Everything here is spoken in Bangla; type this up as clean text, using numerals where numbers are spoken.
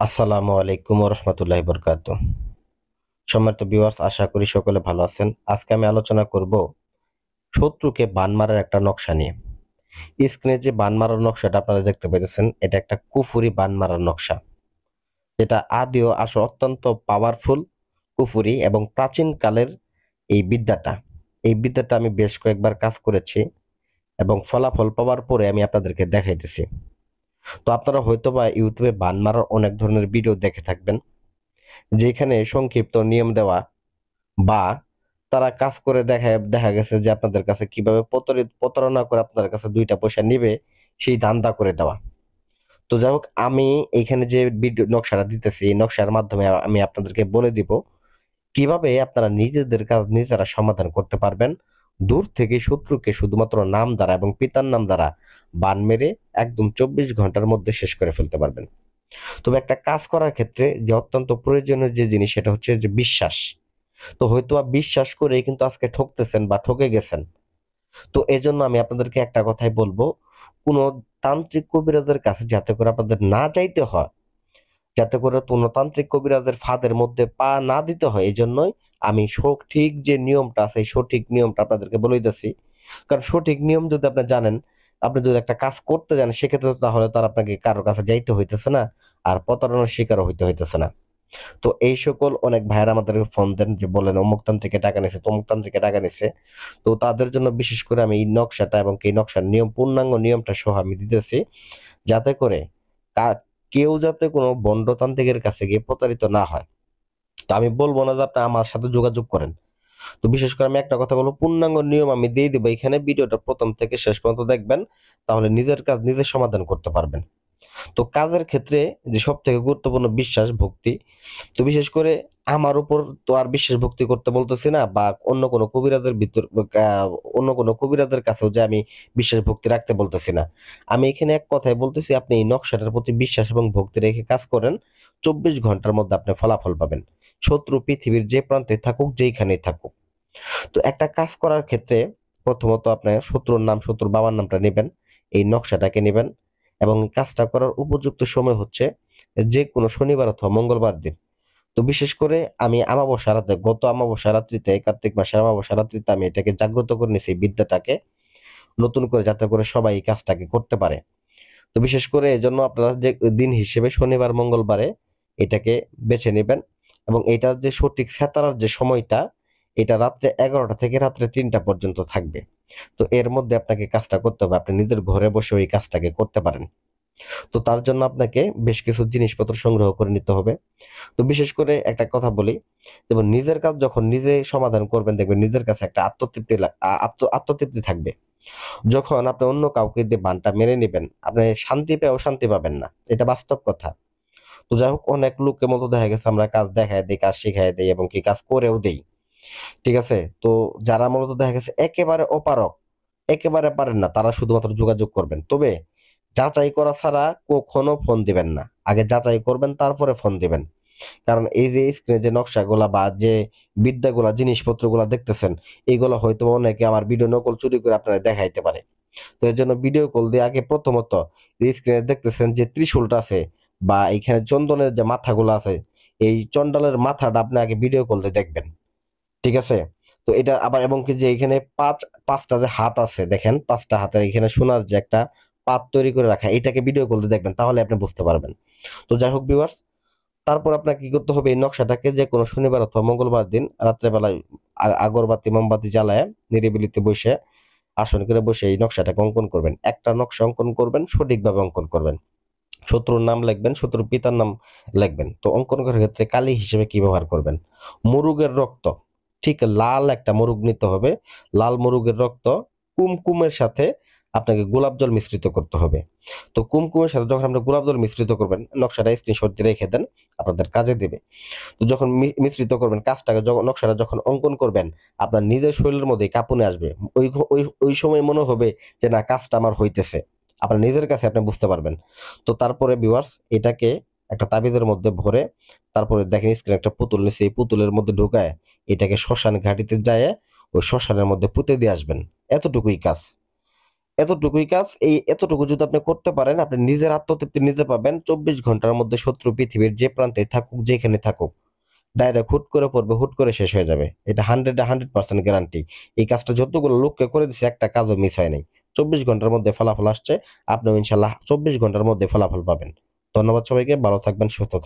আসসালামু আলাইকুম রহমতুল্লাহ বরকাত। সম্মানিত ভিউয়ার্স, আশা করি সকলে ভালো আছেন। আজকে আমি আলোচনা করব শত্রুকে বান মারার একটা নকশা নিয়ে। স্ক্রিনে যে বান মারার নকশাটা আপনারা দেখতে পাইতেছেন, এটা একটা কুফুরি বান মারার নকশা। এটা আদিও অত্যন্ত পাওয়ারফুল কুফুরি এবং প্রাচীন কালের এই বিদ্যাটা আমি বেশ কয়েকবার কাজ করেছি এবং ফলাফল পাওয়ার পরে আমি আপনাদেরকে দেখাইতেছি। তো আপনারা হয়তোবা ইউটিউবে বান মারার অনেক ধরনের ভিডিও দেখে থাকবেন, যেখানে সংক্ষিপ্ত নিয়ম দেওয়া বা তারা কাজ করে দেখা গেছে যে আপনাদের কাছে কিভাবে প্রতারণা করে আপনাদের কাছে ২ টা পয়সা নিবে সেই ধান্দা করে দেওয়া। তো যাই হোক, আমি এইখানে যে ভিডিও নকশাটা দিতেছি, এই নকশার মাধ্যমে আমি আপনাদেরকে বলে দিব কিভাবে আপনারা নিজেদের কাজ নিজেরা সমাধান করতে পারবেন। দূর থেকে শত্রুকে শুধুমাত্র নাম দ্বারা এবং পিতার নাম দ্বারা বান মেরে একদম ২৪ ঘন্টার মধ্যে শেষ করে ফেলতে পারবেন। তবে একটা কাজ করার ক্ষেত্রে যে অত্যন্ত প্রয়োজনীয় যে জিনিস, সেটা হচ্ছে যে বিশ্বাস। তো হয়তোবা বিশ্বাস করে কিন্তু আজকে ঠকতেছেন বা ঠকে গেছেন। তো এজন্য আমি আপনাদেরকে একটা কথাই বলবো, কোন তান্ত্রিক কবিরাজের কাছে যাতে করে আপনাদের না যাইতে হয়, যাতে করে কোনো তান্ত্রিক কবিরাজের ফাঁদের মধ্যে পা না দিতে হয়, এজন্যই আমি সঠিক যে নিয়মটা আছে এই সঠিক নিয়মটা আপনাদেরকে বলে দিতেছি। কারণ সঠিক নিয়ম যদি আপনি জানেন, আপনি যদি একটা কাজ করতে জানেন, সেক্ষেত্রে তাহলে তো আর আপনাকে কারোর কাছে যাইতে হইতেছে না, আর প্রতারণার শিকারও হইতে হইতেছে না। তো এই সকল অনেক ভাইয়েরা আমাদেরকে ফোন দেন যে বলেন অমুক তান্ত্রিকে টাকা নিছে, তমুক তান্ত্রিকে টাকা নিছে। তো তাদের জন্য বিশেষ করে আমি এই নকশাটা এবং এই নকশার নিয়ম, পূর্ণাঙ্গ নিয়মটা সহ আমি দিতেছি, যাতে করে কা- কেউ যাতে কোনো ভণ্ডতান্ত্রিকের কাছে গিয়ে প্রতারিত না হয়। তো আমি বলবো না যে আপনি আমার সাথে যোগাযোগ করেন। তো বিশেষ করে আমি একটা কথা বলবো, পূর্ণাঙ্গ নিয়ম আমি দিয়ে দিব এখানে, ভিডিওটা প্রথম থেকে শেষ পর্যন্ত দেখবেন, তাহলে নিজের কাজ নিজে সমাধান করতে পারবেন। তো কাজের ক্ষেত্রে যে সব থেকে গুরুত্বপূর্ণ বিশ্বাস, ভক্তি। তো বিশেষ করে আমার উপর তো আর বিশ্বাস ভক্তি করতে বলতেছি না, বা অন্য কোনো কবিরাজের ভিতর অন্য কোনো কবিরাজের কাছেও যে আমি বিশ্বাস ভক্তি রাখতে বলতেছি না। আমি এখানে এক কথায় বলতেছি, আপনি এই নকশাটার প্রতি বিশ্বাস এবং ভক্তি রেখে কাজ করেন, ২৪ ঘন্টার মধ্যে আপনি ফলাফল পাবেন। শত্রু পৃথিবীর যে প্রান্তে থাকুক, যেইখানেই থাকুক। তো একটা কাজ করার ক্ষেত্রে প্রথমত আপনার শত্রুর নাম, শত্রুর বাবার নামটা নেবেন, এই নকশাটাকে নেবেন, এবং এই কাজটা করার উপযুক্ত সময় হচ্ছে যে কোনো শনিবার অথবা মঙ্গলবার দিন। তো বিশেষ করে আমি আমাবস্যা রাতে, গত আমাবস্যা রাত্রিতে, কার্তিক মাসের আমাবস্যা রাত্রিতে আমি এটাকে জাগ্রত করে নিয়েছি, এই বিদ্যাটাকে নতুন করে, যাতে করে সবাই এই কাজটাকে করতে পারে। তো বিশেষ করে এজন্য আপনারা যে দিন হিসেবে শনিবার মঙ্গলবারে এটাকে বেছে নেবেন, এবং এটার যে সঠিক সেতারার যে সময়টা, এটা রাত্রে 11টা থেকে রাত্রে 3টা পর্যন্ত থাকবে। তো এর মধ্যে আপনাকে কাজটা করতে হবে, আপনি নিজের ঘরে বসে ওই কাজটাকে করতে পারেন। তো তার জন্য আপনাকে বেশ কিছু জিনিসপত্র সংগ্রহ করে নিতে হবে। তো বিশেষ করে একটা কথা বলি, যেমন নিজের কাজ যখন নিজে সমাধান করবেন, দেখবেন নিজের কাছে একটা আত্মতৃপ্তি থাকবে। যখন আপনি অন্য কাউকে দিয়ে বানটা মেনে নিবেন, আপনি শান্তি পেয়েও শান্তি পাবেন না, এটা বাস্তব কথা। তো যাই হোক, অনেক লোকের মতো দেখা গেছে আমরা কাজ দেখায় দিই, কাজ শিখাই দিই এবং কি কাজ করেও দেই। ঠিক আছে? তো যারা মূলত দেখা গেছে একেবারে অপারগ, একেবারে পারেন না, তারা শুধুমাত্র যোগাযোগ করবেন। তবে যাচাই করা ছাড়া কখনো ফোন দিবেন না। আগে যাচাই করবেন, তারপরে ফোন দিবেন। কারণ এই যে স্ক্রিনে যে নকশাগুলা বা যে বিদ্যাগুলা, জিনিসপত্রগুলা দেখতেছেন, এগুলো হয়তো অনেকে আমার ভিডিও নকল চুরি করে আপনারা দেখাইতে পারে। তো এর জন্য ভিডিও কল দিয়ে আগে প্রথমত স্ক্রিনে দেখতেছেন যে ত্রিশূলটা আছে বা এখানে চন্দনের যে মাথাগুলো আছে, এই চন্ডালের মাথাটা আপনি আগে ভিডিও কল দিয়ে দেখবেন। ঠিক আছে? তো এটা আবার, এবং কি যে এখানে পাঁচটা যে হাত আছে, দেখেন ৫টা হাতের এখানে সোনার যে একটা পাত তৈরি করে রাখা, এটাকে ভিডিও কল দিয়ে দেখবেন, তাহলে আপনি বুঝতে পারবেন। তো যাই হোক ভিউয়ার্স, তারপর আপনাকে কি করতে হবে, এই নকশাটাকে যে কোনো শনিবার অথবা মঙ্গলবার দিন রাত্রেবেলায় আগরবাতি মোমবাতি জ্বালায় নিরিবিলিতে বসে, আসন করে বসে এই নকশাটাকে অঙ্কন করবেন। একটা নকশা অঙ্কন করবেন, সঠিকভাবে অঙ্কন করবেন। শত্রুর নাম লিখবেন, শত্রুর পিতার নাম লিখবেন। তো অঙ্কন করার ক্ষেত্রে কালি হিসেবে কি ব্যবহার করবেন? মুরুগের রক্ত, ঠিক লাল একটা মুরুগ নিতে হবে। লাল মুরুগের রক্ত কুমকুমের সাথে আপনাকে গোলাপ জল মিশ্রিত করতে হবে। তো কুমকুমের সাথে যখন আপনি গোলাপ জল মিশ্রিত করবেন, নকশাটা স্ক্রিনশট দিয়ে রেখে দেন, আপনাদের কাজে দিবে। তো যখন মিশ্রিত করবেন, কাজটাকে যখন নকশাটা যখন অঙ্কন করবেন, আপনার নিজের শরীরের মধ্যে কাঁপুনি আসবে। ওই সময় মনে হবে যে না, কাজটা আমার হইতেছে। আপনার নিজের কাছে আপনি বুঝতে পারবেন। তো তারপরে ভিউয়ার্স, এটাকে একটা তাবিজের মধ্যে ভরে, তারপরে দেখেন স্ক্রিনে একটা পুতুল নিচে, এই পুতুলের মধ্যে ঢুকায় এটাকে শ্মশান ঘাটিতে যায় ওই শ্মশানের মধ্যে পুঁতে দিয়ে আসবেন। এতটুকুই কাজ। এতটুকুই কাজ। এই এতটুকু যদি আপনি করতে পারেন, আপনি নিজের আত্মতৃপ্তি নিজে পাবেন। 24 ঘন্টার মধ্যে শত্রু পৃথিবীর যে প্রান্তে থাকুক, যেখানে থাকুক, ডাইরেক্ট হুট করে পড়বে, হুট করে শেষ হয়ে যাবে। এটা 100% গ্যারান্টি। এই কাজটা যতগুলো লোককে করে দিছে, একটা কাজও মিস হয় নাই। 24 ঘন্টার মধ্যে ফলাফল আসছে। আপনিও ইনশাআল্লাহ 24 ঘন্টার মধ্যে ফলাফল পাবেন। ধন্যবাদ সবাইকে। ভালো থাকবেন, সুস্থ থাকবেন।